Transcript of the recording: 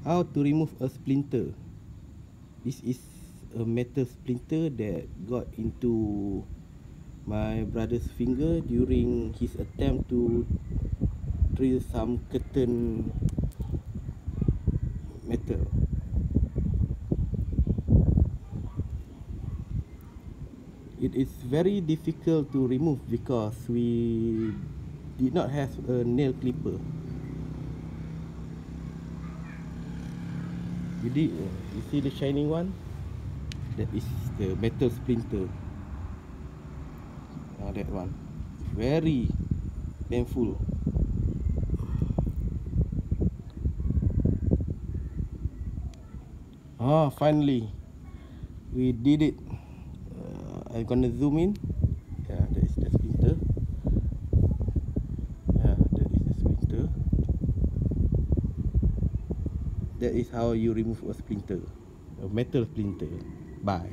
How to remove a splinter. This is a metal splinter that got into my brother's finger during his attempt to drill some curtain metal. It is very difficult to remove because we did not have a nail clipper. You see the shining one? That is the metal splinter. That one. Very painful. Finally we did it. I'm gonna zoom in. Yeah, that is the splinter. Yeah, that is the splinter. That is how you remove a splinter, a metal splinter. Bye.